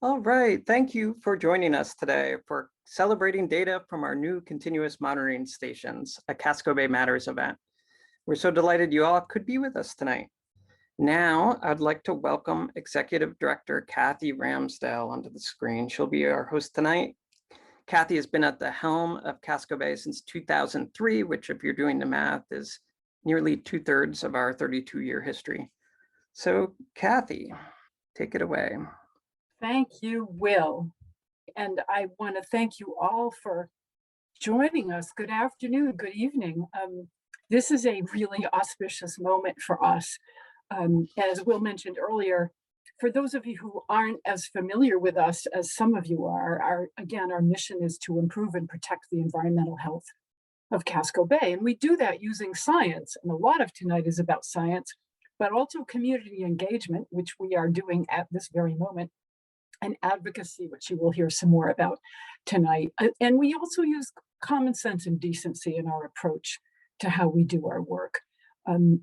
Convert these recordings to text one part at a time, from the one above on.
All right, thank you for joining us today for celebrating data from our new continuous monitoring stations, a Casco Bay Matters event. We're so delighted you all could be with us tonight. Now, I'd like to welcome Executive Director Kathy Ramsdale onto the screen. She'll be our host tonight. Kathy has been at the helm of Casco Bay since 2003, which, if you're doing the math, is nearly 2/3 of our 32-year history. So, Kathy, take it away. Thank you, Will. And I want to thank you all for joining us. Good afternoon, good evening. This is a really auspicious moment for us. As Will mentioned earlier, for those of you who aren't as familiar with us as some of you are, our mission is to improve and protect the environmental health of Casco Bay. And we do that using science. And a lot of tonight is about science, but also community engagement, which we are doing at this very moment, and advocacy, which you will hear some more about tonight. And we also use common sense and decency in our approach to how we do our work.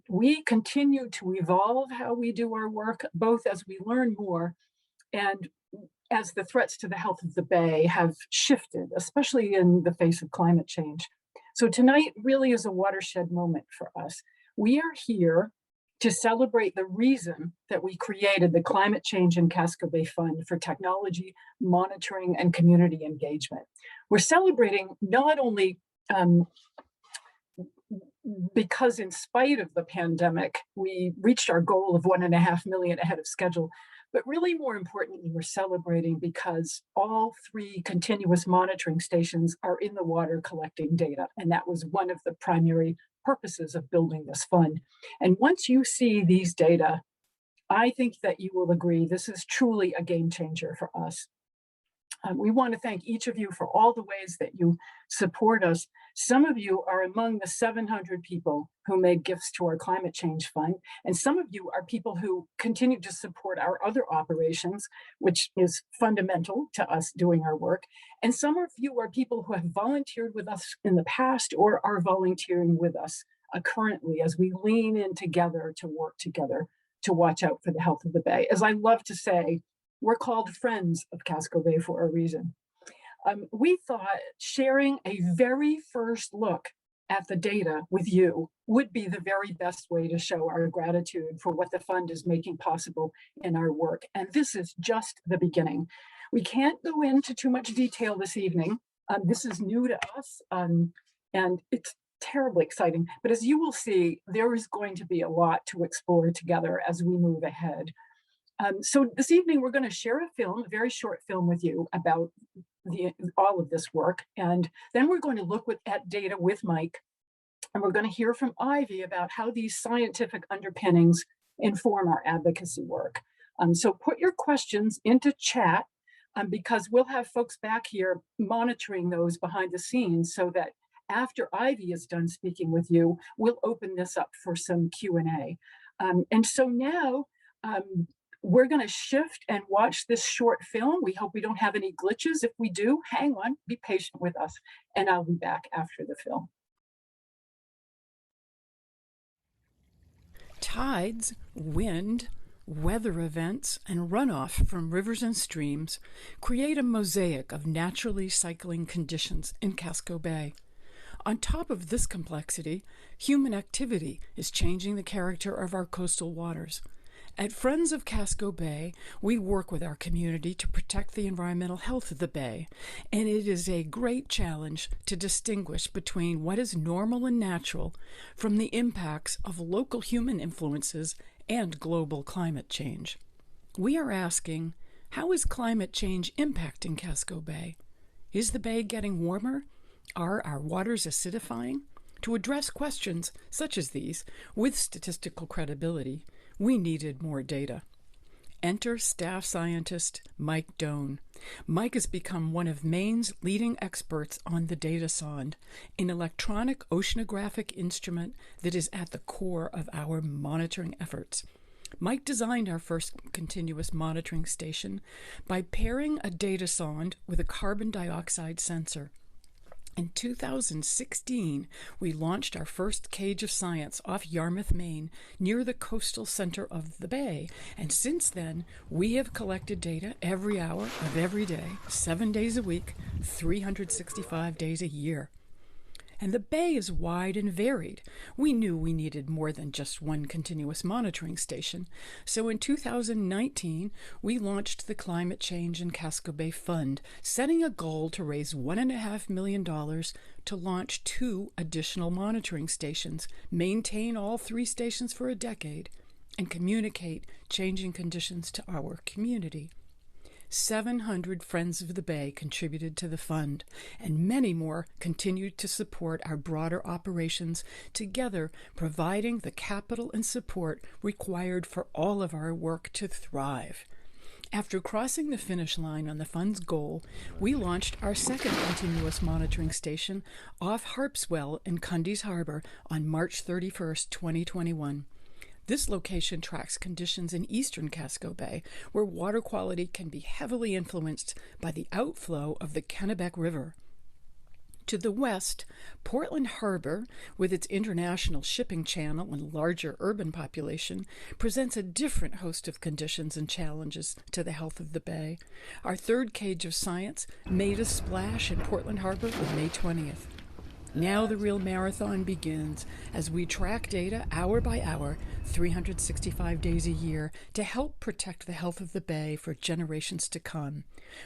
We continue to evolve how we do our work, both as we learn more and as the threats to the health of the Bay have shifted, especially in the face of climate change. So tonight really is a watershed moment for us. We are here to celebrate the reason that we created the Climate Change in Casco Bay Fund for technology, monitoring, and community engagement. We're celebrating not only because in spite of the pandemic, we reached our goal of 1.5 million ahead of schedule, but really more importantly, we're celebrating because all 3 continuous monitoring stations are in the water collecting data. And that was one of the primary purposes of building this fund. And once you see these data, I think that you will agree this is truly a game changer for us. We want to thank each of you for all the ways that you support us. Some of you are among the 700 people who made gifts to our climate change fund. And some of you are people who continue to support our other operations, which is fundamental to us doing our work. And some of you are people who have volunteered with us in the past or are volunteering with us currently as we lean in together to work together to watch out for the health of the Bay. As I love to say, we're called friends of Casco Bay for a reason. We thought sharing a very first look at the data with you would be the very best way to show our gratitude for what the fund is making possible in our work. And this is just the beginning. We can't go into too much detail this evening. This is new to us, and it's terribly exciting. But as you will see, there is going to be a lot to explore together as we move ahead. So this evening, we're going to share a film, a very short film with you about all of this work. And then we're going to look at data with Mike. And we're going to hear from Ivy about how these scientific underpinnings inform our advocacy work. So put your questions into chat because we'll have folks back here monitoring those behind the scenes so that after Ivy is done speaking with you, we'll open this up for some Q&A. And so now, we're going to shift and watch this short film. We hope we don't have any glitches. If we do, hang on, be patient with us, and I'll be back after the film. Tides, wind, weather events, and runoff from rivers and streams create a mosaic of naturally cycling conditions in Casco Bay. On top of this complexity, human activity is changing the character of our coastal waters. At Friends of Casco Bay, we work with our community to protect the environmental health of the Bay, and it is a great challenge to distinguish between what is normal and natural from the impacts of local human influences and global climate change. We are asking, how is climate change impacting Casco Bay? Is the Bay getting warmer? Are our waters acidifying? To address questions such as these with statistical credibility, we needed more data. Enter staff scientist Mike Doan. Mike has become one of Maine's leading experts on the data sonde, an electronic oceanographic instrument that is at the core of our monitoring efforts. Mike designed our first continuous monitoring station by pairing a data sonde with a carbon dioxide sensor. In 2016, we launched our first Cage of Science off Yarmouth, Maine, near the coastal center of the bay. And since then, we have collected data every hour of every day, 7 days a week, 365 days a year. And the bay is wide and varied. We knew we needed more than just one continuous monitoring station. So in 2019, we launched the Climate Change in Casco Bay Fund, setting a goal to raise $1.5 million to launch 2 additional monitoring stations, maintain all 3 stations for a decade, and communicate changing conditions to our community. 700 Friends of the Bay contributed to the fund, and many more continued to support our broader operations, together providing the capital and support required for all of our work to thrive. After crossing the finish line on the fund's goal, we launched our second continuous monitoring station off Harpswell in Cundy's Harbor on March 31st, 2021. This location tracks conditions in eastern Casco Bay, where water quality can be heavily influenced by the outflow of the Kennebec River. To the west, Portland Harbor, with its international shipping channel and larger urban population, presents a different host of conditions and challenges to the health of the bay. Our third Cage of Science made a splash in Portland Harbor on May 20th. Now the real marathon begins as we track data hour by hour, 365 days a year, to help protect the health of the bay for generations to come.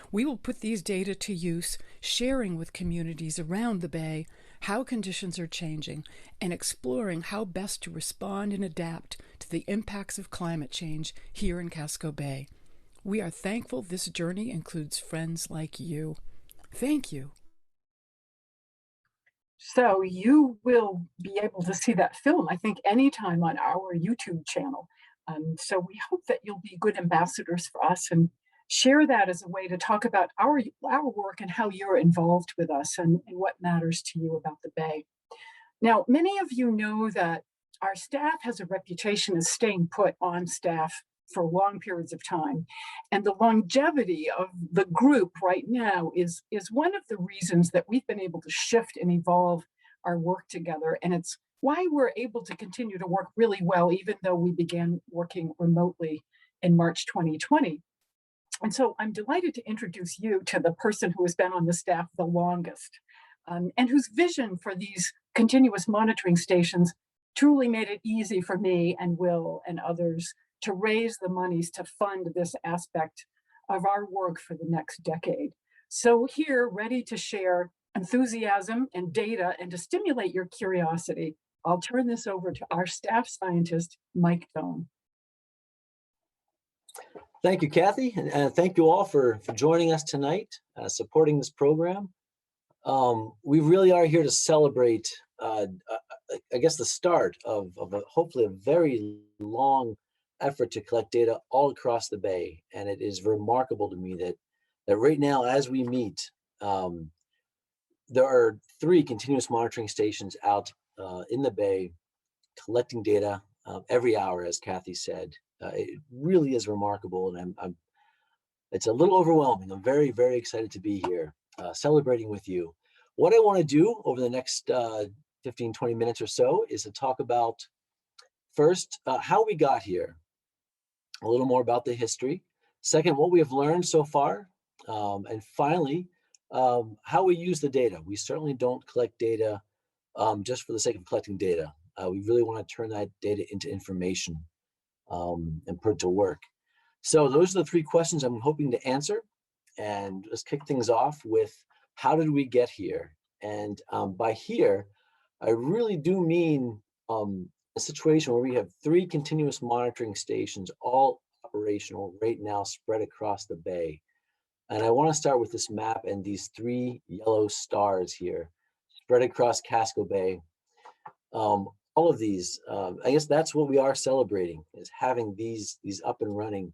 We will put these data to use, sharing with communities around the bay how conditions are changing and exploring how best to respond and adapt to the impacts of climate change here in Casco Bay. We are thankful this journey includes friends like you. Thank you. So you will be able to see that film, I think, anytime on our YouTube channel. So we hope that you'll be good ambassadors for us and share that as a way to talk about our work and how you're involved with us and what matters to you about the Bay. Now, many of you know that our staff has a reputation as staying put on staff for long periods of time. And the longevity of the group right now is one of the reasons that we've been able to shift and evolve our work together. And it's why we're able to continue to work really well, even though we began working remotely in March 2020. And so I'm delighted to introduce you to the person who has been on the staff the longest, and whose vision for these continuous monitoring stations truly made it easy for me and Will and others to raise the monies to fund this aspect of our work for the next decade. So here, ready to share enthusiasm and data and to stimulate your curiosity, I'll turn this over to our staff scientist, Mike Doan. Thank you, Kathy, and thank you all for joining us tonight, supporting this program. We really are here to celebrate, I guess, the start of hopefully a very long effort to collect data all across the Bay. And it is remarkable to me that right now, as we meet, there are 3 continuous monitoring stations out in the Bay collecting data every hour, as Kathy said. It really is remarkable, and it's a little overwhelming. I'm very, very excited to be here celebrating with you. What I want to do over the next 15, 20 minutes or so is to talk about, first, how we got here, a little more about the history. Second, what we have learned so far. And finally, how we use the data. We certainly don't collect data just for the sake of collecting data. We really want to turn that data into information and put it to work. So those are the 3 questions I'm hoping to answer. And let's kick things off with, how did we get here? And by here, I really do mean a situation where we have 3 continuous monitoring stations, all operational right now, spread across the Bay. And I want to start with this map and these 3 yellow stars here, spread across Casco Bay. All of these, I guess that's what we are celebrating, is having these up and running.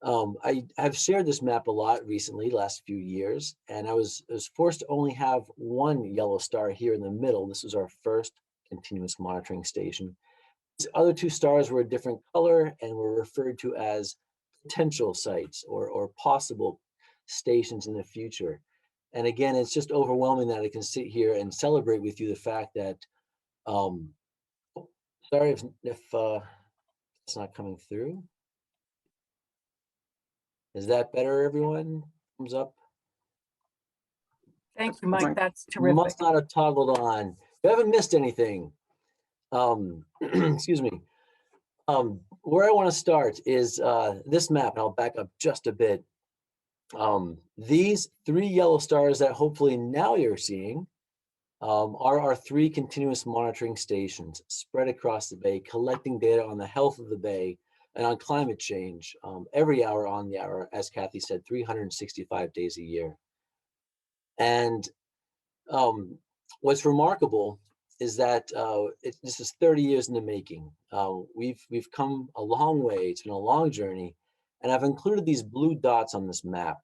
I have shared this map a lot recently, last few years, and I was forced to only have 1 yellow star here in the middle. This was our first continuous monitoring station. These other 2 stars were a different color and were referred to as potential sites or possible stations in the future. And again, it's just overwhelming that I can sit here and celebrate with you the fact that, um, sorry if it's not coming through. Is that better, everyone? Thumbs up. Thank you, Mike. That's terrific. Must not have toggled on. You haven't missed anything. Excuse me. Where I want to start is this map, and I'll back up just a bit. These 3 yellow stars that hopefully now you're seeing are our 3 continuous monitoring stations spread across the bay, collecting data on the health of the bay and on climate change every hour on the hour, as Kathy said, 365 days a year. And what's remarkable is that this is 30 years in the making. We've come a long way. It's been a long journey, and I've included these blue dots on this map.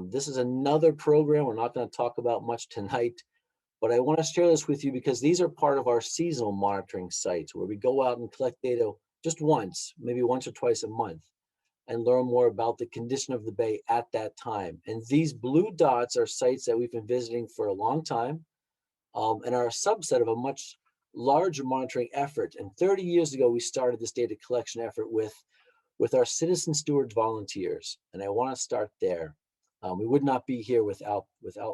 This is another program we're not going to talk about much tonight, but I want to share this with you because these are part of our seasonal monitoring sites where we go out and collect data just once, maybe once or twice a month, and learn more about the condition of the bay at that time. And these blue dots are sites that we've been visiting for a long time, and are a subset of a much larger monitoring effort. And 30 years ago, we started this data collection effort with our citizen steward volunteers. And I want to start there. We would not be here without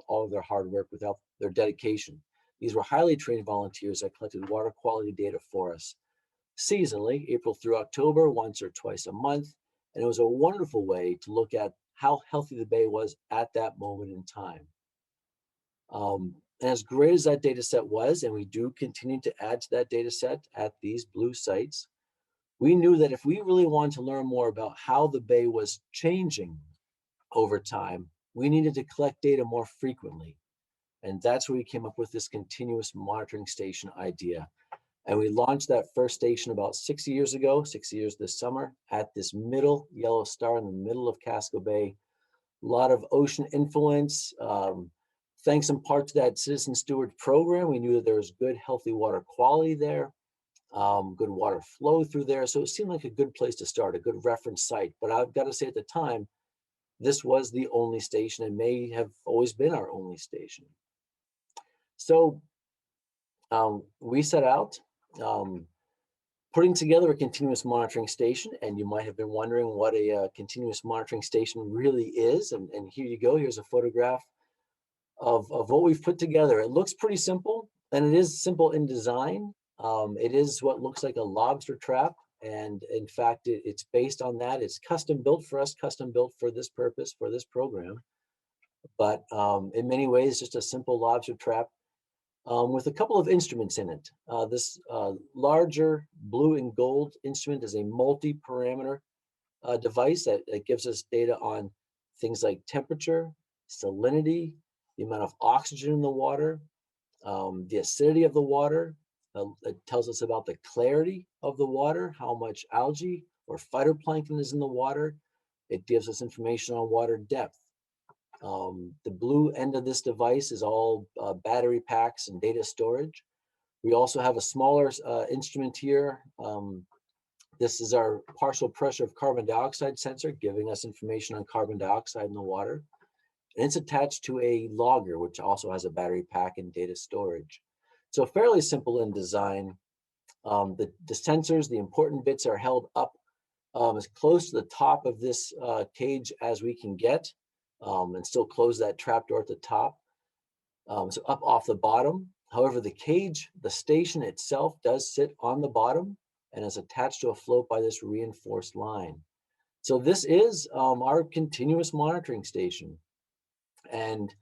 all of their hard work, without their dedication. These were highly trained volunteers that collected water quality data for us seasonally, April through October, once or twice a month. And it was a wonderful way to look at how healthy the bay was at that moment in time. And as great as that data set was, and we do continue to add to that data set at these blue sites, we knew that if we really wanted to learn more about how the bay was changing over time, we needed to collect data more frequently. And that's where we came up with this continuous monitoring station idea. And we launched that first station about 6 years ago, 6 years this summer, at this middle yellow star in the middle of Casco Bay. A lot of ocean influence. Thanks in part to that Citizen Steward program, we knew that there was good, healthy water quality there, good water flow through there. So it seemed like a good place to start, a good reference site. But I've got to say at the time, this was the only station and may have always been our only station. So we set out putting together a continuous monitoring station, and you might have been wondering what a continuous monitoring station really is. And here you go, here's a photograph of what we've put together. It looks pretty simple, and it is simple in design. It is what looks like a lobster trap, and in fact, it's based on that. It's custom built for us, custom built for this purpose, for this program. But in many ways, just a simple lobster trap with a couple of instruments in it. This larger blue and gold instrument is a multi-parameter device that gives us data on things like temperature, salinity, the amount of oxygen in the water, the acidity of the water. It tells us about the clarity of the water, how much algae or phytoplankton is in the water. It gives us information on water depth. The blue end of this device is all battery packs and data storage. We also have a smaller instrument here. This is our partial pressure of carbon dioxide sensor, giving us information on carbon dioxide in the water. And it's attached to a logger, which also has a battery pack and data storage. So fairly simple in design. The sensors, the important bits, are held up as close to the top of this cage as we can get, and still close that trapdoor at the top. So up off the bottom. However, the cage, the station itself, does sit on the bottom and is attached to a float by this reinforced line. So this is our continuous monitoring station. And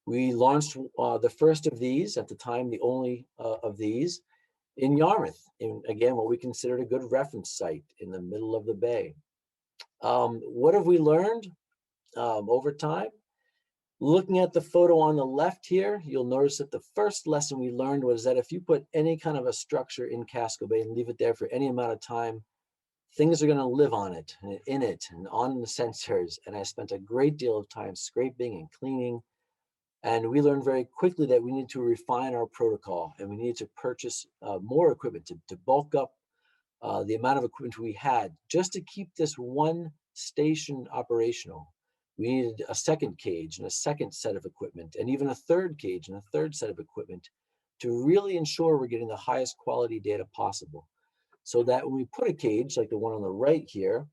we launched the first of these, at the time the only of these, in Yarmouth, in, again, what we considered a good reference site in the middle of the bay. What have we learned over time? Looking at the photo on the left here, you'll notice that the first lesson we learned was that if you put any kind of a structure in Casco Bay and leave it there for any amount of time, things are going to live on it, and in it, and on the sensors. And I spent a great deal of time scraping and cleaning. And we learned very quickly that we need to refine our protocol, and we needed to purchase more equipment to bulk up the amount of equipment we had just to keep this one station operational. We needed a second cage and a second set of equipment, and even a third cage and a third set of equipment to really ensure we're getting the highest quality data possible. So that when we put a cage like the one on the right here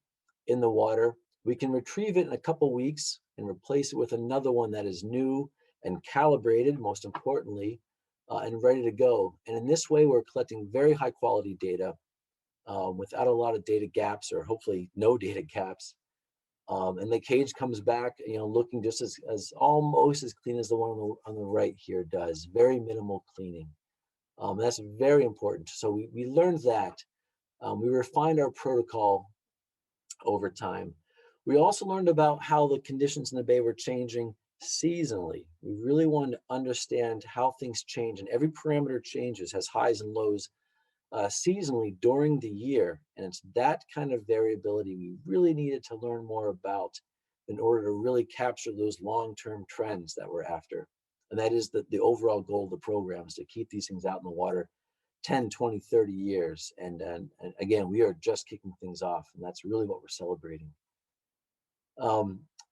in the water, we can retrieve it in a couple weeks and replace it with another one that is new and calibrated, most importantly, and ready to go. And in this way, we're collecting very high quality data without a lot of data gaps, or hopefully no data gaps. And the cage comes back, looking just as almost as clean as the one on the right here does. Very minimal cleaning. That's very important. So we learned that. We refined our protocol over time. We also learned about how the conditions in the bay were changing seasonally. We really wanted to understand how things change, and every parameter changes, has highs and lows seasonally during the year. And it's that kind of variability we really needed to learn more about in order to really capture those long-term trends that we're after. And that is the overall goal of the program, is to keep these things out in the water 10, 20, 30 years. And again, we are just kicking things off, and that's really what we're celebrating.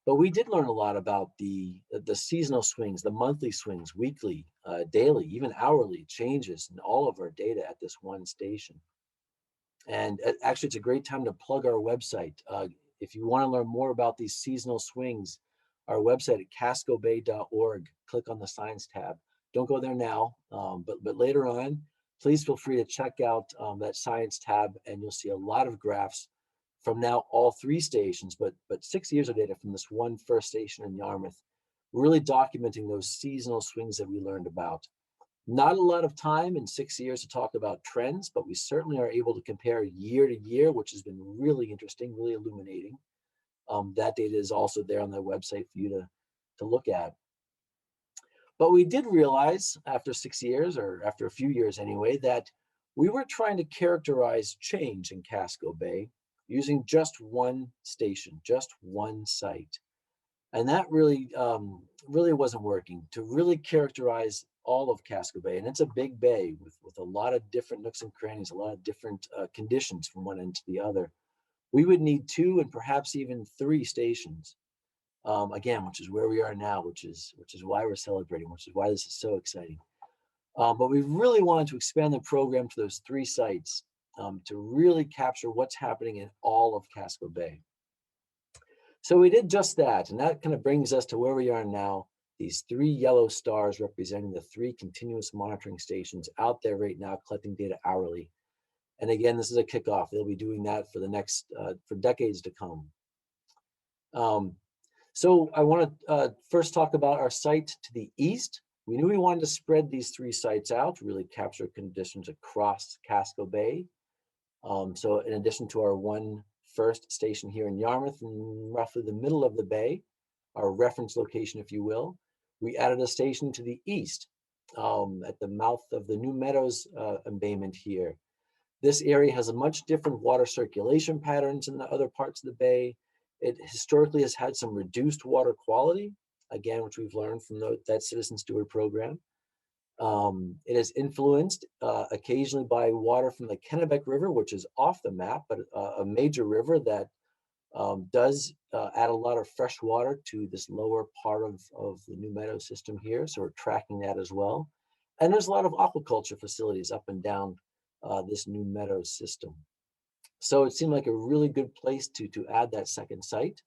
But we did learn a lot about the seasonal swings, the monthly swings, weekly, daily, even hourly changes in all of our data at this one station. And actually, it's a great time to plug our website. If you want to learn more about these seasonal swings, our website at cascobay.org, click on the Science tab. Don't go there now, but later on, please feel free to check out that Science tab, and you'll see a lot of graphs from now all three stations, but 6 years of data from this one first station in Yarmouth, really documenting those seasonal swings that we learned about. Not a lot of time in 6 years to talk about trends, but we certainly are able to compare year to year, which has been really interesting, really illuminating. That data is also there on the website for you to look at. But we did realize after 6 years, or after a few years anyway, that we were trying to characterize change in Casco Bay using just one station, just one site. And that really, really wasn't working. To really characterize all of Casco Bay, and it's a big bay with a lot of different nooks and crannies, a lot of different conditions from one end to the other, we would need 2 and perhaps even 3 stations. Again, which is where we are now, which is why we're celebrating, which is why this is so exciting. But we really wanted to expand the program to those 3 sites to really capture what's happening in all of Casco Bay. So we did just that, and that kind of brings us to where we are now, these 3 yellow stars representing the 3 continuous monitoring stations out there right now collecting data hourly. And again, this is a kickoff. They'll be doing that for the next, for decades to come. So I want to first talk about our site to the east. We knew we wanted to spread these 3 sites out to really capture conditions across Casco Bay. So in addition to our one first station here in Yarmouth, in roughly the middle of the bay, our reference location, if you will, we added a station to the east at the mouth of the New Meadows embayment here. This area has a much different water circulation patterns than the other parts of the bay. It historically has had some reduced water quality, again, which we've learned from that Citizen Steward program. It is influenced occasionally by water from the Kennebec River, which is off the map, but a major river that does add a lot of fresh water to this lower part of the New Meadows system here. So we're tracking that as well. And there's a lot of aquaculture facilities up and down this New Meadows system. So it seemed like a really good place to add that second site,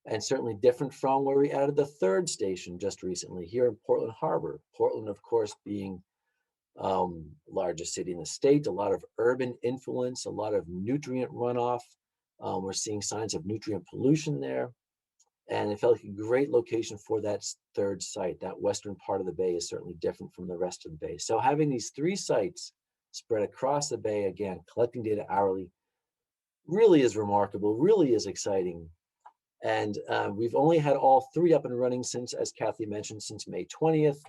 and certainly different from where we added the 3rd station just recently here in Portland Harbor. Portland, of course, being largest city in the state, a lot of urban influence, a lot of nutrient runoff. We're seeing signs of nutrient pollution there. And it felt like a great location for that 3rd site. That western part of the bay is certainly different from the rest of the bay. So having these 3 sites spread across the bay, again, collecting data hourly, really is remarkable, really is exciting. And we've only had all 3 up and running since, as Kathy mentioned, since May 20th.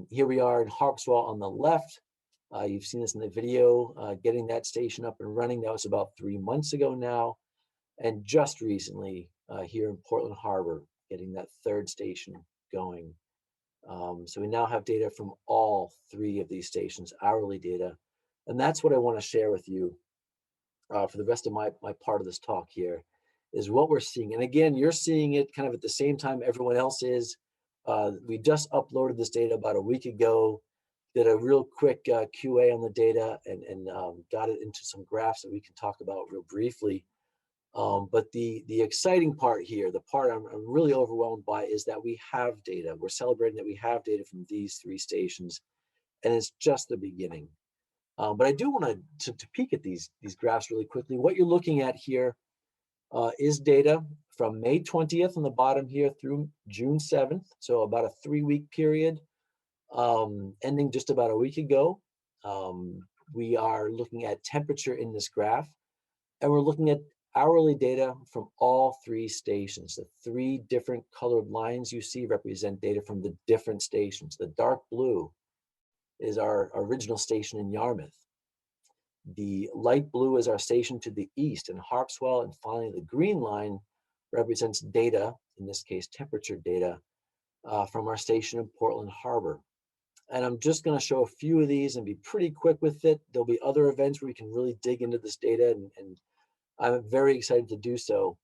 Here we are in Harpswell on the left. You've seen this in the video, getting that station up and running. That was about 3 months ago now. And just recently here in Portland Harbor, getting that 3rd station going. So we now have data from all 3 of these stations, hourly data. And that's what I want to share with you for the rest of my part of this talk here, is what we're seeing. And again, you're seeing it kind of at the same time everyone else is. We just uploaded this data about a week ago, did a real quick QA on the data and got it into some graphs that we can talk about real briefly. But the exciting part here, the part I'm really overwhelmed by, is that we have data. We're celebrating that we have data from these 3 stations, and it's just the beginning. But I do want to peek at these graphs really quickly. What you're looking at here is data from May 20th on the bottom here through June 7th. So about a 3-week period, ending just about a week ago. We are looking at temperature in this graph, and we're looking at hourly data from all 3 stations. The 3 different colored lines you see represent data from the different stations. The dark blue is our original station in Yarmouth. The light blue is our station to the east in Harpswell, and finally the green line represents data, in this case temperature data, from our station in Portland Harbor. And I'm just going to show a few of these and be pretty quick with it. There'll be other events where we can really dig into this data, and I'm very excited to do so.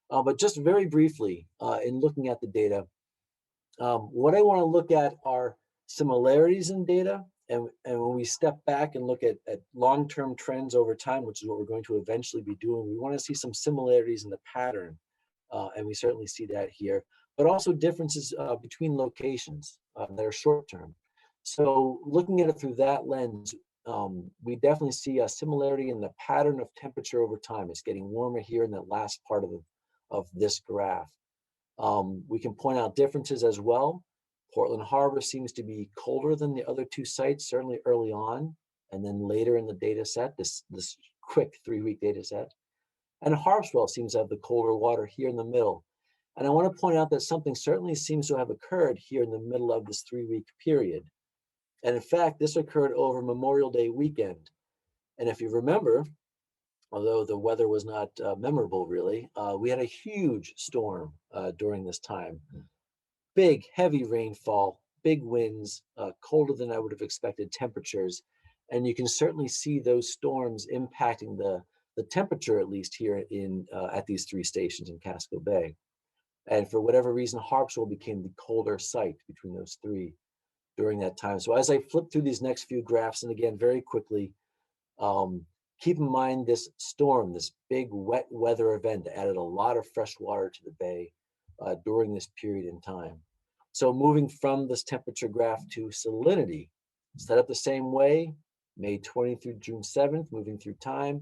But just very briefly, in looking at the data, what I want to look at are similarities in data. And when we step back and look at long-term trends over time, which is what we're going to eventually be doing, we want to see some similarities in the pattern. And we certainly see that here, but also differences between locations that are short-term. So looking at it through that lens, we definitely see a similarity in the pattern of temperature over time. It's getting warmer here in that last part of this graph. We can point out differences as well. Portland Harbor seems to be colder than the other 2 sites, certainly early on, and then later in the data set, this quick 3-week data set. And Harpswell seems to have the colder water here in the middle. And I want to point out that something certainly seems to have occurred here in the middle of this 3-week period. And in fact, this occurred over Memorial Day weekend. And if you remember, although the weather was not memorable really, we had a huge storm during this time. Big, heavy rainfall, big winds, colder than I would have expected temperatures. And you can certainly see those storms impacting the temperature, at least here at these 3 stations in Casco Bay. And for whatever reason, Harpswell became the colder site between those 3 during that time. So as I flip through these next few graphs, and again, very quickly, keep in mind this storm, this big wet weather event added a lot of fresh water to the bay during this period in time. So moving from this temperature graph to salinity, set up the same way, May 20th through June 7th, moving through time,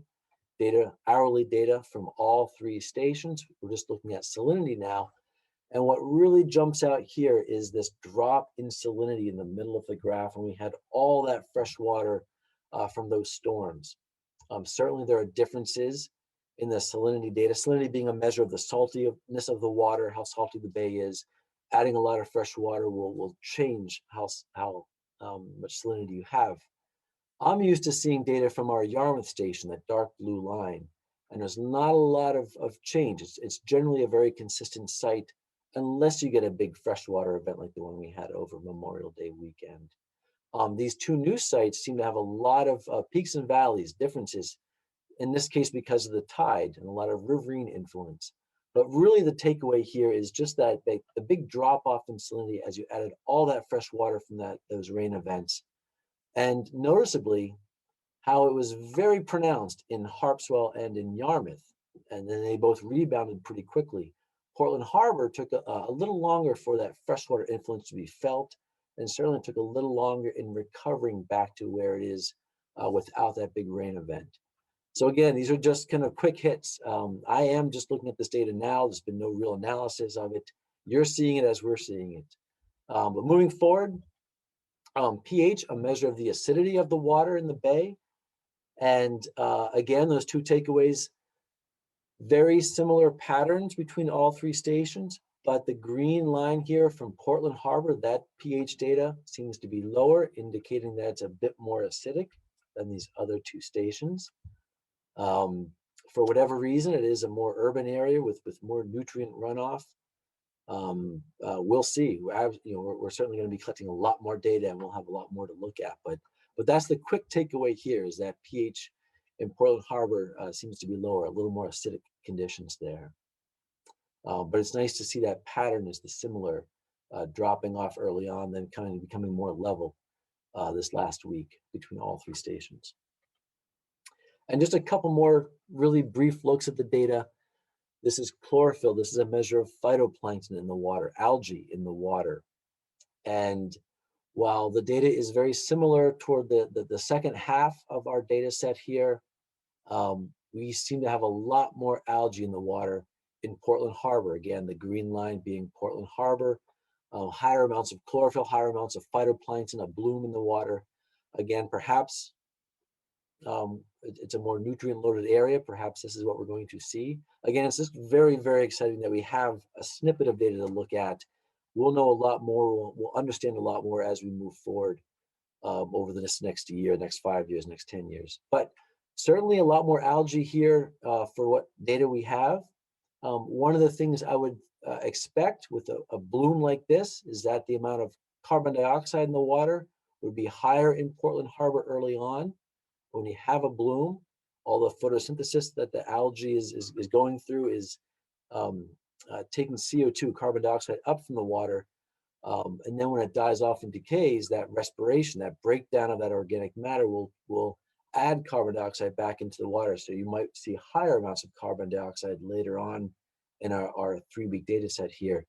data, hourly data from all 3 stations. We're just looking at salinity now. And what really jumps out here is this drop in salinity in the middle of the graph, and we had all that fresh water from those storms. Certainly there are differences in the salinity data, salinity being a measure of the saltiness of the water, how salty the bay is. Adding a lot of fresh water will change how much salinity you have. I'm used to seeing data from our Yarmouth station, that dark blue line, and there's not a lot of change. It's generally a very consistent site, unless you get a big freshwater event like the one we had over Memorial Day weekend. These 2 new sites seem to have a lot of peaks and valleys, differences, in this case because of the tide and a lot of riverine influence. But really the takeaway here is just that the big drop off in salinity as you added all that fresh water from those rain events. And noticeably how it was very pronounced in Harpswell and in Yarmouth. And then they both rebounded pretty quickly. Portland Harbor took a little longer for that freshwater influence to be felt, and certainly took a little longer in recovering back to where it is without that big rain event. So again, these are just kind of quick hits. I am just looking at this data now. There's been no real analysis of it. You're seeing it as we're seeing it. But moving forward, pH, a measure of the acidity of the water in the bay. And again, those 2 takeaways, very similar patterns between all 3 stations, but the green line here from Portland Harbor, that pH data seems to be lower, indicating that it's a bit more acidic than these other 2 stations. For whatever reason, it is a more urban area with more nutrient runoff. We'll see. We're certainly going to be collecting a lot more data, and we'll have a lot more to look at. But that's the quick takeaway here, is that pH in Portland Harbor seems to be lower, a little more acidic conditions there. But it's nice to see that pattern is the similar, dropping off early on, then kind of becoming more level this last week between all three stations. And just a couple more really brief looks at the data. This is chlorophyll. This is a measure of phytoplankton in the water, algae in the water. And while the data is very similar toward the second half of our data set here, we seem to have a lot more algae in the water in Portland Harbor. Again, the green line being Portland Harbor, higher amounts of chlorophyll, higher amounts of phytoplankton, a bloom in the water. Again, perhaps it's a more nutrient loaded area. Perhaps this is what we're going to see. Again, it's just very, very exciting that we have a snippet of data to look at. We'll know a lot more, we'll understand a lot more as we move forward over this next year, next 5 years, next 10 years. But certainly a lot more algae here for what data we have. One of the things I would expect with a bloom like this is that the amount of carbon dioxide in the water would be higher in Portland Harbor early on. When you have a bloom, all the photosynthesis that the algae is going through is taking CO2, carbon dioxide, up from the water. And then when it dies off and decays, that respiration, that breakdown of that organic matter will add carbon dioxide back into the water. So you might see higher amounts of carbon dioxide later on in our 3-week data set here.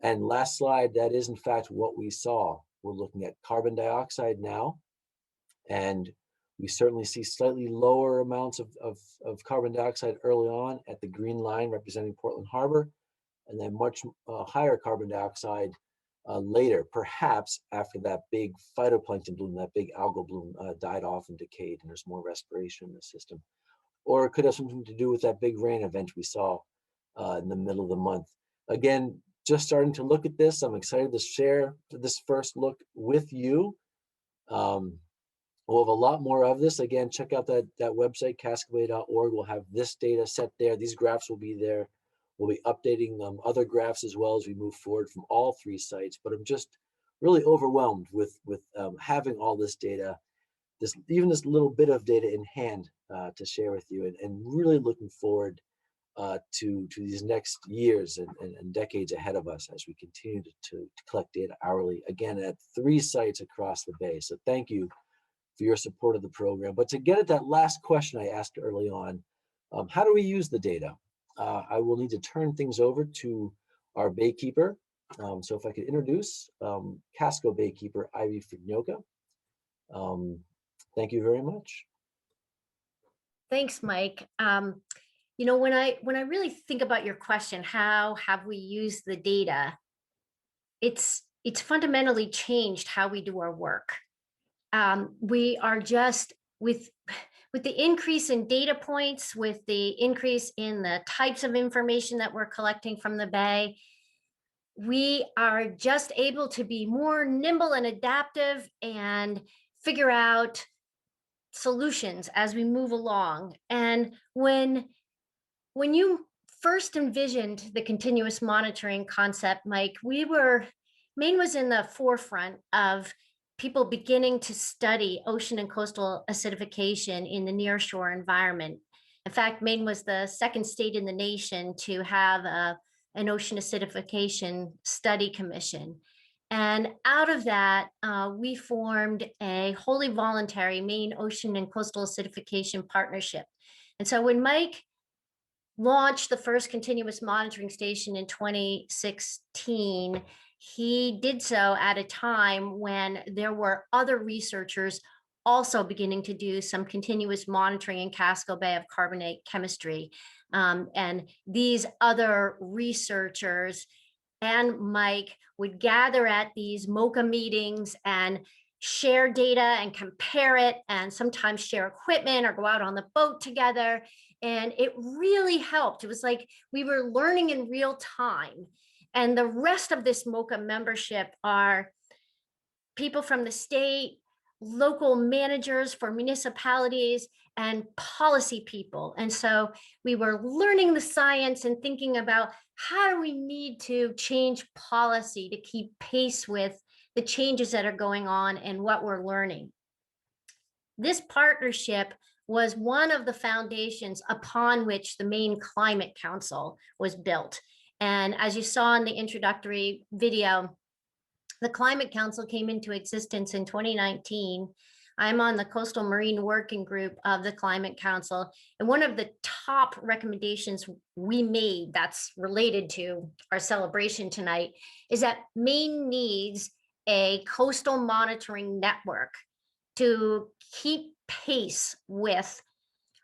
And last slide, that is in fact what we saw. We're looking at carbon dioxide now, and we certainly see slightly lower amounts of carbon dioxide early on at the green line representing Portland Harbor, and then much higher carbon dioxide later, perhaps after that big phytoplankton bloom, that big algal bloom died off and decayed, and there's more respiration in the system. Or it could have something to do with that big rain event we saw in the middle of the month. Again, just starting to look at this. I'm excited to share this first look with you. We'll have a lot more of this. Again, check out that website, cascobay.org. We'll have this data set there. These graphs will be there. We'll be updating other graphs as well as we move forward from all 3 sites. But I'm just really overwhelmed with having all this data, even this little bit of data in hand to share with you, and really looking forward to these next years and decades ahead of us as we continue to collect data hourly, again, at 3 sites across the Bay. So thank you for your support of the program. But to get at that last question I asked early on, how do we use the data? I will need to turn things over to our Baykeeper. So if I could introduce Casco Baykeeper Ivy Frignoca. Thank you very much. Thanks, Mike. You know, when I really think about your question, how have we used the data? It's fundamentally changed how we do our work. We are just with the increase in data points, with the increase in the types of information that we're collecting from the Bay, we are just able to be more nimble and adaptive and figure out solutions as we move along. And when you first envisioned the continuous monitoring concept, Mike, Maine was in the forefront of people beginning to study ocean and coastal acidification in the nearshore environment. In fact, Maine was the 2nd state in the nation to have an ocean acidification study commission. And out of that, we formed a wholly voluntary Maine Ocean and Coastal Acidification Partnership. And so when Mike launched the first continuous monitoring station in 2016, he did so at a time when there were other researchers also beginning to do some continuous monitoring in Casco Bay of carbonate chemistry. And these other researchers and Mike would gather at these MOCA meetings and share data and compare it, and sometimes share equipment or go out on the boat together. And it really helped. It was like we were learning in real time. And the rest of this MOCA membership are people from the state, local managers for municipalities, and policy people. And so we were learning the science and thinking about how do we need to change policy to keep pace with the changes that are going on and what we're learning. This partnership was one of the foundations upon which the Maine Climate Council was built. And as you saw in the introductory video, the Climate Council came into existence in 2019. I'm on the Coastal Marine Working Group of the Climate Council. And one of the top recommendations we made that's related to our celebration tonight is that Maine needs a coastal monitoring network to keep pace with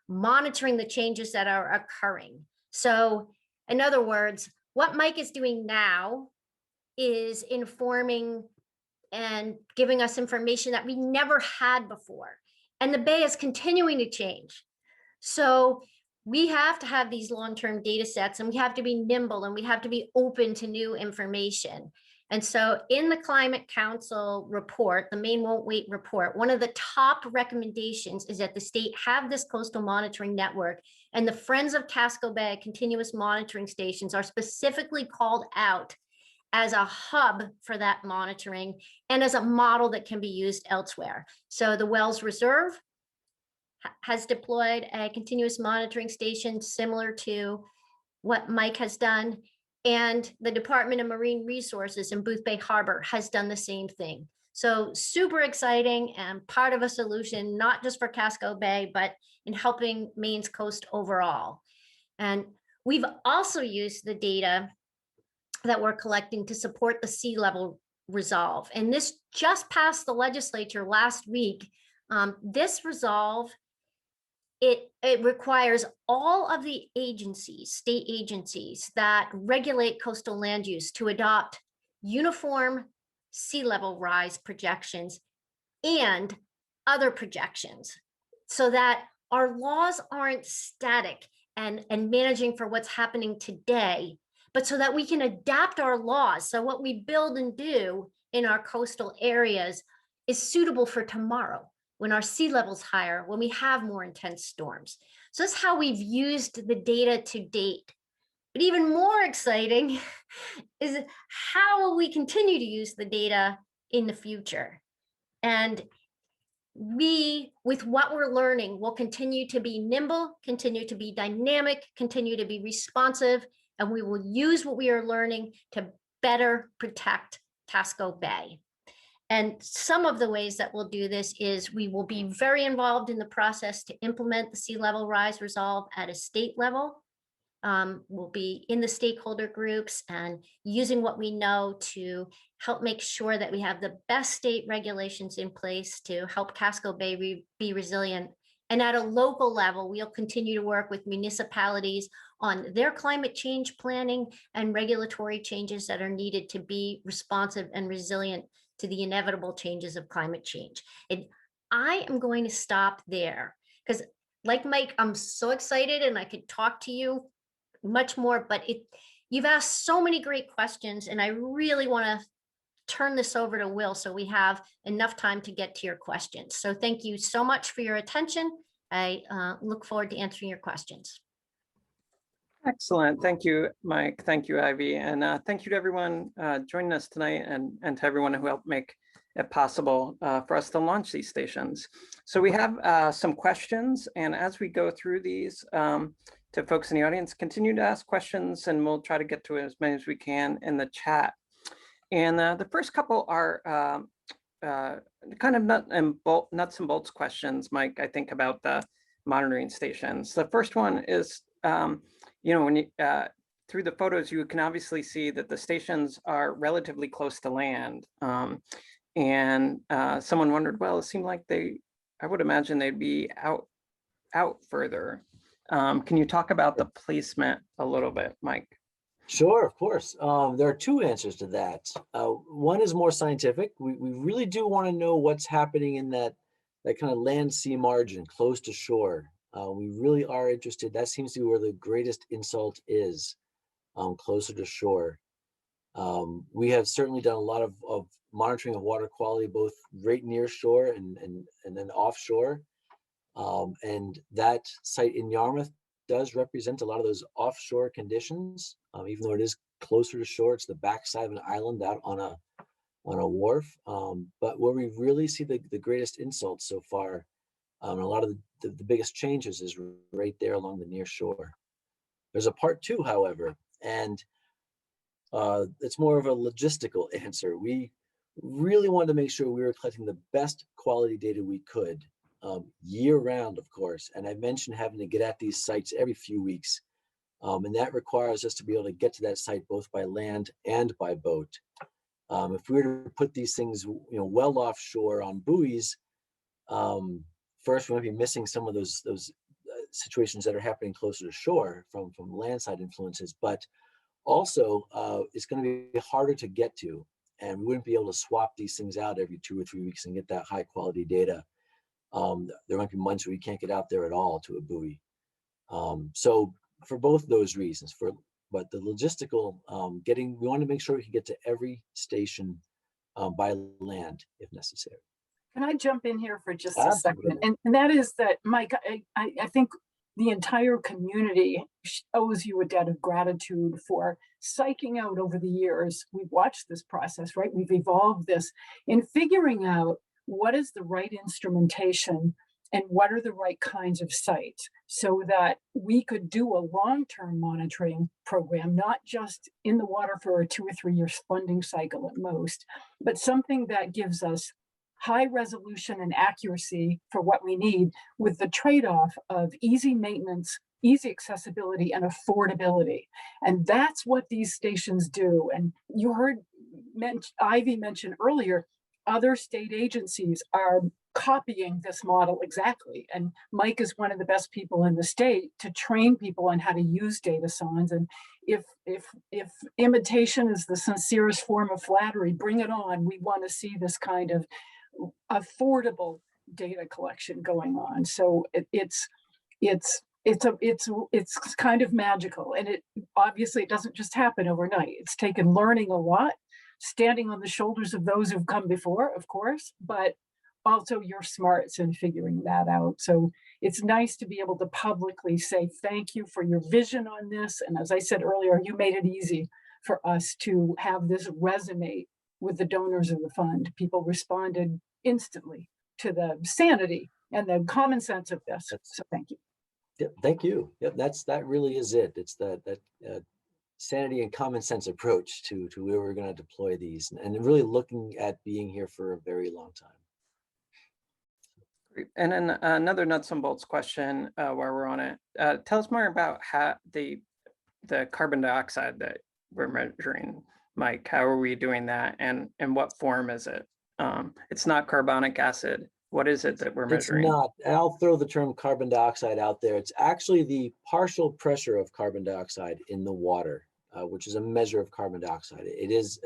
monitoring the changes that are occurring. So in other words, what Mike is doing now is informing and giving us information that we never had before. And the Bay is continuing to change. So we have to have these long-term data sets, and we have to be nimble, and we have to be open to new information. And so in the Climate Council report, the Maine Won't Wait report, one of the top recommendations is that the state have this coastal monitoring network, and the Friends of Casco Bay continuous monitoring stations are specifically called out as a hub for that monitoring and as a model that can be used elsewhere. So the Wells Reserve has deployed a continuous monitoring station similar to what Mike has done. And the Department of Marine Resources in Boothbay Harbor has done the same thing. So super exciting and part of a solution, not just for Casco Bay, but in helping Maine's coast overall. And we've also used the data that we're collecting to support the sea level resolve. And this just passed the legislature last week. This resolve, it requires all of the agencies, state agencies that regulate coastal land use to adopt uniform sea level rise projections and other projections so that our laws aren't static and managing for what's happening today, but so that we can adapt our laws. So what we build and do in our coastal areas is suitable for tomorrow, when our sea level's higher, when we have more intense storms. So that's how we've used the data to date. But even more exciting is how will we continue to use the data in the future? And we, with what we're learning, will continue to be nimble, continue to be dynamic, continue to be responsive, and we will use what we are learning to better protect Casco Bay. And some of the ways that we'll do this is we will be very involved in the process to implement the sea level rise resolve at a state level. We'll be in the stakeholder groups and using what we know to help make sure that we have the best state regulations in place to help Casco Bay be resilient. And at a local level, we'll continue to work with municipalities on their climate change planning and regulatory changes that are needed to be responsive and resilient to the inevitable changes of climate change. And I am going to stop there because, like Mike, I'm so excited and I could talk to you much more, but you've asked so many great questions, and I really want to turn this over to Will so we have enough time to get to your questions. So thank you so much for your attention. I look forward to answering your questions. Excellent. Thank you, Mike. Thank you, Ivy. And thank you to everyone joining us tonight and to everyone who helped make it possible for us to launch these stations. So we have some questions, and as we go through these, to folks in the audience, continue to ask questions and we'll try to get to as many as we can in the chat. And the first couple are kind of nuts and bolts questions, Mike, I think, about the monitoring stations. The first one is, you know, when you, through the photos, you can obviously see that the stations are relatively close to land. And someone wondered, well, it seemed like I would imagine they'd be out further. Can you talk about the placement a little bit, Mike? Sure, of course. There are two answers to that. One is more scientific. We really do want to know what's happening in that kind of land sea margin close to shore. We really are interested. That seems to be where the greatest insult is, closer to shore. We have certainly done a lot of monitoring of water quality, both right near shore and then offshore. And that site in Yarmouth does represent a lot of those offshore conditions, even though it is closer to shore. It's the backside of an island out on a wharf. But where we really see the greatest insults so far, and a lot of the biggest changes is right there along the near shore. There's a part two, however, and it's more of a logistical answer. We really wanted to make sure we were collecting the best quality data we could, year round, of course. And I mentioned having to get at these sites every few weeks. And that requires us to be able to get to that site both by land and by boat. If we were to put these things, well offshore on buoys, first we might be missing some of those situations that are happening closer to shore from landside influences, but also it's going to be harder to get to, and we wouldn't be able to swap these things out every 2 or 3 weeks and get that high quality data. There might be months where you can't get out there at all to a buoy. So for both those reasons, but the logistical, we want to make sure we can get to every station by land if necessary. Can I jump in here for just Absolutely. a second? And that is that, Mike, I think the entire community owes you a debt of gratitude for psyching out over the years. We've watched this process, right? We've evolved this in figuring out what is the right instrumentation and what are the right kinds of sites so that we could do a long-term monitoring program, not just in the water for a 2 or 3 year funding cycle at most, but something that gives us high resolution and accuracy for what we need, with the trade-off of easy maintenance, easy accessibility, and affordability. And that's what these stations do. And you heard Ivy mention earlier, other state agencies are copying this model exactly. And Mike is one of the best people in the state to train people on how to use data signs. And if imitation is the sincerest form of flattery, bring it on. We want to see this kind of affordable data collection going on. So it's kind of magical, and it doesn't just happen overnight. It's taken learning a lot, standing on the shoulders of those who've come before, of course, but also your smarts in figuring that out. So it's nice to be able to publicly say thank you for your vision on this. And as I said earlier, you made it easy for us to have this resonate with the donors of the fund. People responded instantly to the sanity and the common sense of this. So thank you. Yeah, thank you. Yeah, that really is it. It's that sanity and common sense approach to where we're going to deploy these, and really looking at being here for a very long time. Great. And then another nuts and bolts question while we're on it. Tell us more about how the carbon dioxide that we're measuring, Mike. How are we doing that, and in what form is it? It's not carbonic acid. What is it that we're measuring? It's not. I'll throw the term carbon dioxide out there. It's actually the partial pressure of carbon dioxide in the water, which is a measure of carbon dioxide. It is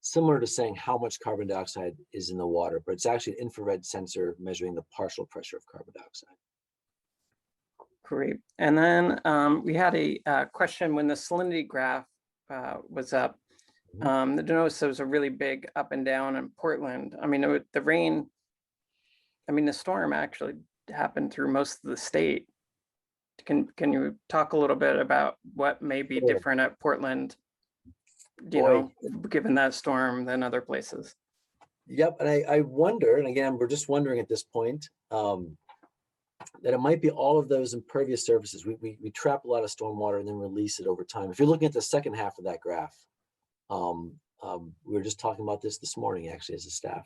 similar to saying how much carbon dioxide is in the water, but it's actually an infrared sensor measuring the partial pressure of carbon dioxide. Great. And then we had a question when the salinity graph was up. I noticed there was a really big up and down in Portland. I mean, the rain, the storm actually happened through most of the state. Can you talk a little bit about what may be different at Portland, given that storm than other places? Yep, and I wonder, and again, we're just wondering at this point, that it might be all of those impervious surfaces. We trap a lot of stormwater and then release it over time. If you're looking at the second half of that graph, we were just talking about this morning, actually, as a staff.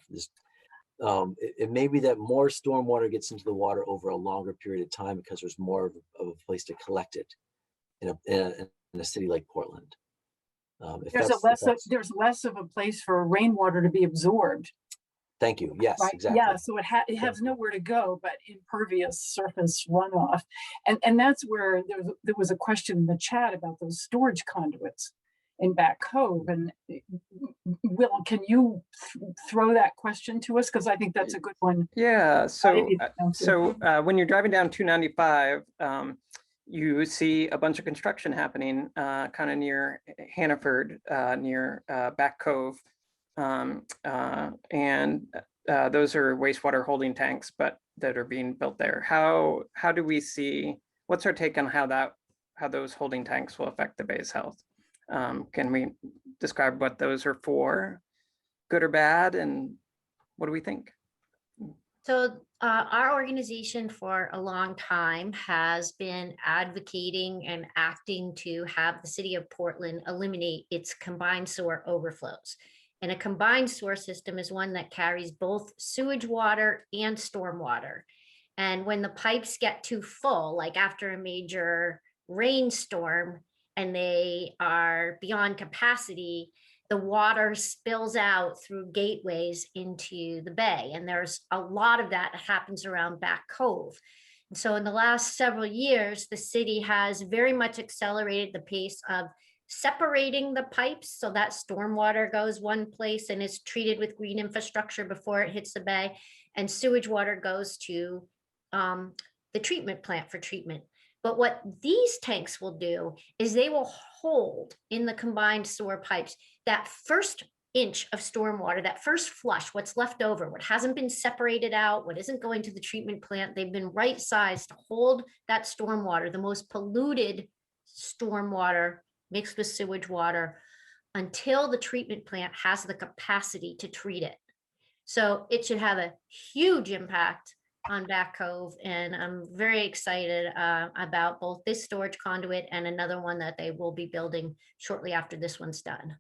It may be that more stormwater gets into the water over a longer period of time because there's more of a place to collect it in a city like Portland. There's less of a place for rainwater to be absorbed. Thank you. Yes, right? Exactly. Yeah, so it has nowhere to go but impervious surface runoff, and that's where there was a question in the chat about those storage conduits in Back Cove. And Will, can you throw that question to us? Because I think that's a good one. Yeah, so when you're driving down 295, you see a bunch of construction happening kind of near Hannaford, near Back Cove. And those are wastewater holding tanks, but that are being built there. How do we see, what's our take on how those holding tanks will affect the bay's health? Can we describe what those are for, good or bad, and what do we think? So our organization for a long time has been advocating and acting to have the city of Portland eliminate its combined sewer overflows. And a combined sewer system is one that carries both sewage water and storm water. And when the pipes get too full, like after a major rainstorm and they are beyond capacity, the water spills out through gateways into the bay. And there's a lot of that happens around Back Cove. And so in the last several years, the city has very much accelerated the pace of separating the pipes so that stormwater goes one place and is treated with green infrastructure before it hits the bay, and sewage water goes to the treatment plant for treatment. But what these tanks will do is they will hold in the combined sewer pipes that first inch of stormwater, that first flush, what's left over, what hasn't been separated out, what isn't going to the treatment plant. They've been right sized to hold that stormwater, the most polluted stormwater mixed with sewage water, until the treatment plant has the capacity to treat it. So it should have a huge impact on Back Cove, and I'm very excited about both this storage conduit and another one that they will be building shortly after this one's done.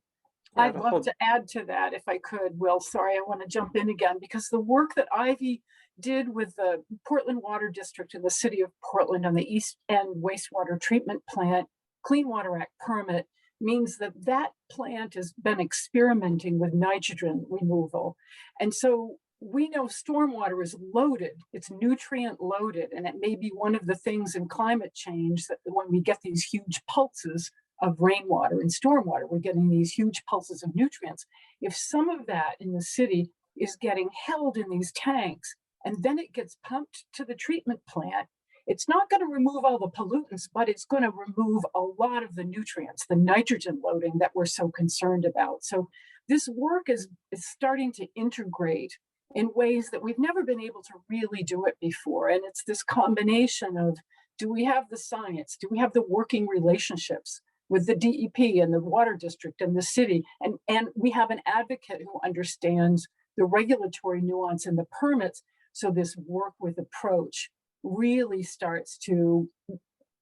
Yeah, I'd love to add to that if I could. Will, sorry, I want to jump in again because the work that Ivy did with the Portland Water District and the city of Portland on the East End wastewater treatment plant Clean Water Act permit means that that plant has been experimenting with nitrogen removal. And so we know stormwater is loaded, it's nutrient loaded, and it may be one of the things in climate change that when we get these huge pulses of rainwater and stormwater, we're getting these huge pulses of nutrients. If some of that in the city is getting held in these tanks and then it gets pumped to the treatment plant, it's not going to remove all the pollutants, but it's going to remove a lot of the nutrients, the nitrogen loading that we're so concerned about. So this work is starting to integrate in ways that we've never been able to really do it before. And it's this combination of, do we have the science? Do we have the working relationships with the DEP and the water district and the city? And we have an advocate who understands the regulatory nuance and the permits. So this work with approach really starts to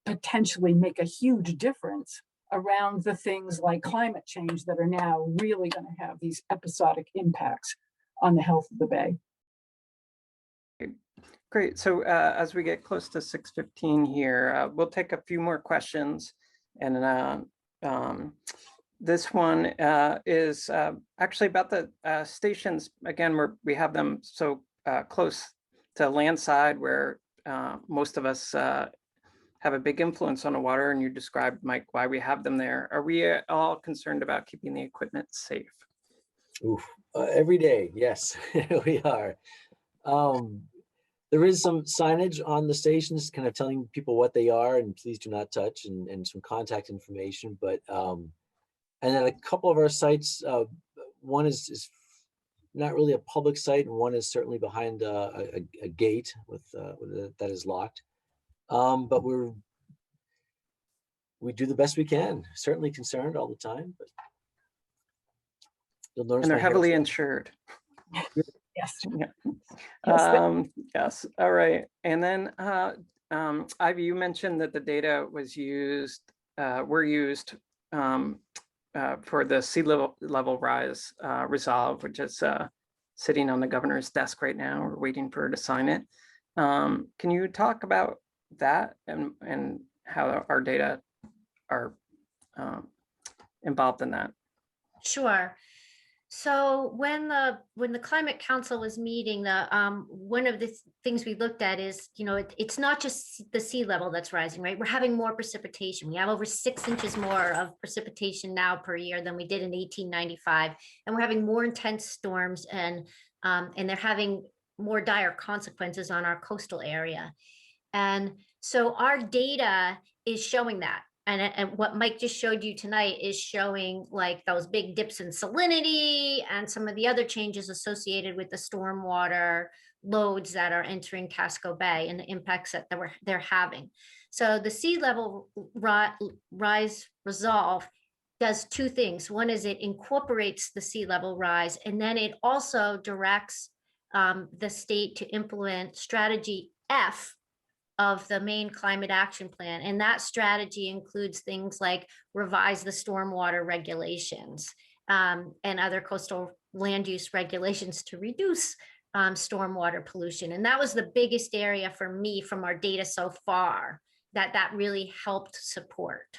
potentially make a huge difference around the things like climate change that are now really going to have these episodic impacts on the health of the bay. Great. So as we get close to 6:15 here, we'll take a few more questions. And this one is actually about the stations. Again, we have them so close to landside where most of us have a big influence on the water. And you described, Mike, why we have them there. Are we all concerned about keeping the equipment safe? Oof. Every day, yes, we are. There is some signage on the stations kind of telling people what they are and please do not touch, and some contact information. But and then a couple of our sites, one is not really a public site, and one is certainly behind a gate with that is locked. But we do the best we can. Certainly concerned all the time, but you'll notice. And they're heavily insured. Yes. Yeah. Yes. All right. And then Ivy, you mentioned that the data was used, were used for the sea level rise resolve, which is sitting on the governor's desk right now. We're waiting for her to sign it. Can you talk about that and how our data are involved in that? Sure. So when the Climate Council was meeting, one of the things we looked at is, it's not just the sea level that's rising, right? We're having more precipitation. We have over 6 inches more of precipitation now per year than we did in 1895, and we're having more intense storms, and they're having more dire consequences on our coastal area. And so our data is showing that. And what Mike just showed you tonight is showing like those big dips in salinity and some of the other changes associated with the stormwater loads that are entering Casco Bay and the impacts that they're having. So the sea level rise resolve does two things. One is it incorporates the sea level rise, and then it also directs the state to implement strategy F of the Maine Climate Action Plan. And that strategy includes things like revise the stormwater regulations and other coastal land use regulations to reduce stormwater pollution. And that was the biggest area for me from our data so far that really helped support.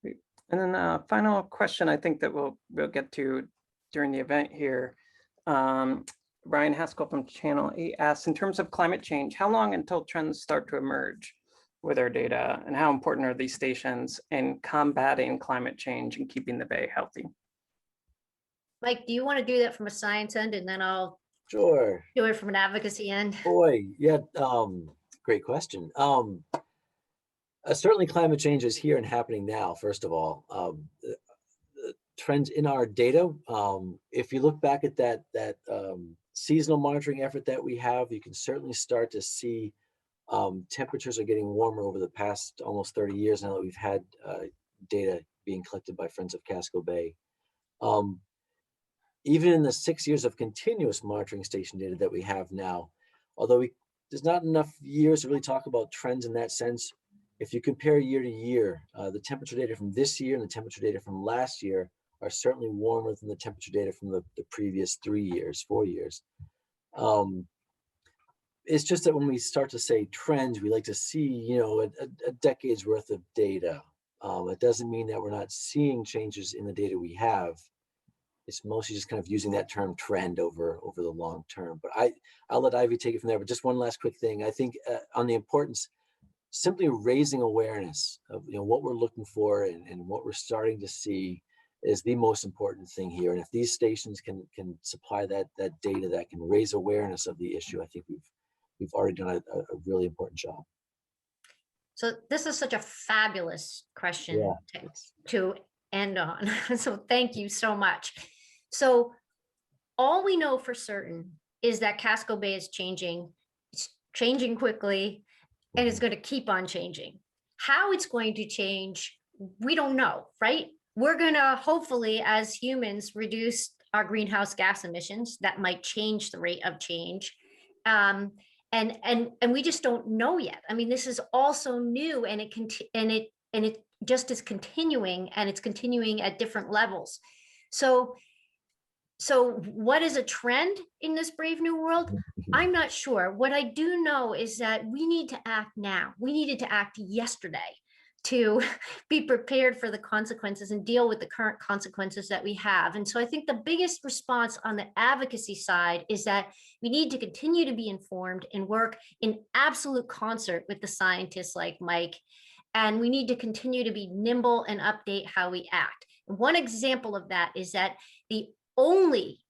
And then a final question I think that we'll get to during the event here. Brian Haskell from Channel 8 asks, in terms of climate change, how long until trends start to emerge with our data, and how important are these stations in combating climate change and keeping the bay healthy? Mike, do you want to do that from a science end, and then I'll Sure. do it from an advocacy end? Boy, yeah, great question. Certainly climate change is here and happening now, first of all. The trends in our data, if you look back at that seasonal monitoring effort that we have, you can certainly start to see temperatures are getting warmer over the past almost 30 years now that we've had data being collected by Friends of Casco Bay. Even in the 6 years of continuous monitoring station data that we have now, although there's not enough years to really talk about trends in that sense, if you compare year to year, the temperature data from this year and the temperature data from last year are certainly warmer than the temperature data from the previous 4 years. It's just that when we start to say trends, we like to see, a decade's worth of data. It doesn't mean that we're not seeing changes in the data we have. It's mostly just kind of using that term trend over the long term. But I'll let Ivy take it from there. But just one last quick thing. I think on the importance, simply raising awareness of what we're looking for and what we're starting to see is the most important thing here. And if these stations can supply that data that can raise awareness of the issue, I think we've already done a really important job. So this is such a fabulous question Yeah. to end on. So thank you so much. So all we know for certain is that Casco Bay is changing. It's changing quickly, and it's going to keep on changing. How it's going to change, we don't know, right? We're going to hopefully, as humans, reduce our greenhouse gas emissions. That might change the rate of change. And we just don't know yet. I mean, this is also new, and it just is continuing, and it's continuing at different levels. So what is a trend in this brave new world? I'm not sure. What I do know is that we need to act now. We needed to act yesterday to be prepared for the consequences and deal with the current consequences that we have. And so I think the biggest response on the advocacy side is that we need to continue to be informed and work in absolute concert with the scientists like Mike. And we need to continue to be nimble and update how we act. And one example of that is that the only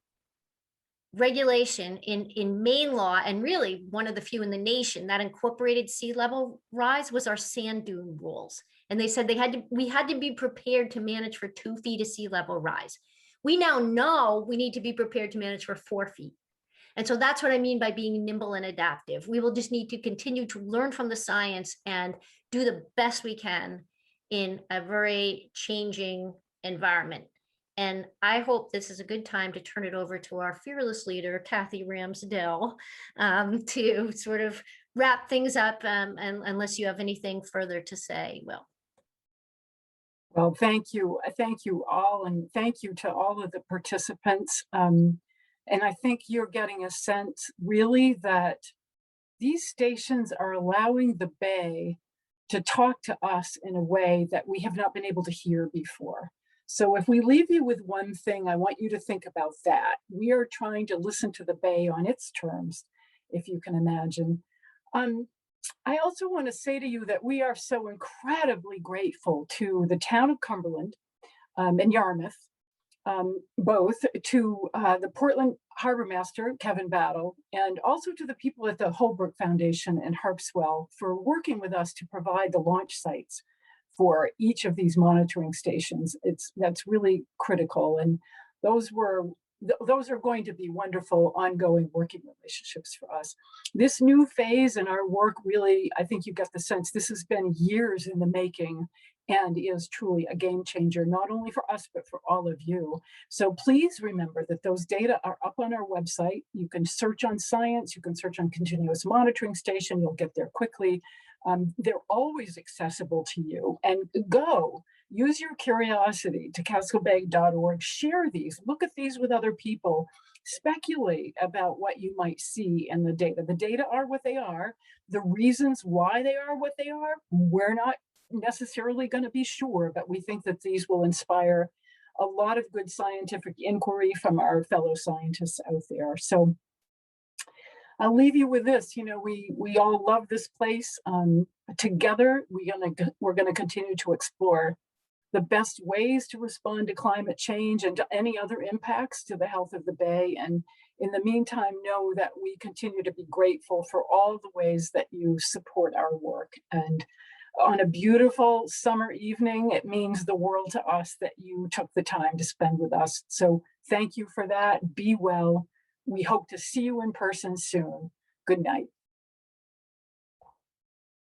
regulation in Maine law, and really one of the few in the nation, that incorporated sea level rise was our sand dune rules. And they said we had to be prepared to manage for 2 feet of sea level rise. We now know we need to be prepared to manage for 4 feet. And so that's what I mean by being nimble and adaptive. We will just need to continue to learn from the science and do the best we can in a very changing environment. And I hope this is a good time to turn it over to our fearless leader, Kathy Ramsdell, to sort of wrap things up, and unless you have anything further to say, Will. Well, thank you. Thank you all. And thank you to all of the participants. And I think you're getting a sense really that these stations are allowing the Bay to talk to us in a way that we have not been able to hear before. So if we leave you with one thing, I want you to think about that. We are trying to listen to the Bay on its terms, if you can imagine. I also want to say to you that we are so incredibly grateful to the town of Cumberland and Yarmouth, both to the Portland Harbor Master, Kevin Battle, and also to the people at the Holbrook Foundation and Harpswell for working with us to provide the launch sites for each of these monitoring stations. That's really critical. And those are going to be wonderful ongoing working relationships for us. This new phase in our work really, I think you get the sense, this has been years in the making, and is truly a game changer, not only for us, but for all of you. So please remember that those data are up on our website. You can search on science, you can search on continuous monitoring station, you'll get there quickly. They're always accessible to you. And use your curiosity to cascobay.org, share these, look at these with other people, speculate about what you might see in the data. The data are what they are. The reasons why they are what they are, we're not necessarily going to be sure, but we think that these will inspire a lot of good scientific inquiry from our fellow scientists out there. So I'll leave you with this. You know, we all love this place. Together, we're gonna continue to explore the best ways to respond to climate change and to any other impacts to the health of the Bay. And in the meantime, know that we continue to be grateful for all the ways that you support our work. And on a beautiful summer evening, it means the world to us that you took the time to spend with us. So thank you for that. Be well. We hope to see you in person soon. Good night.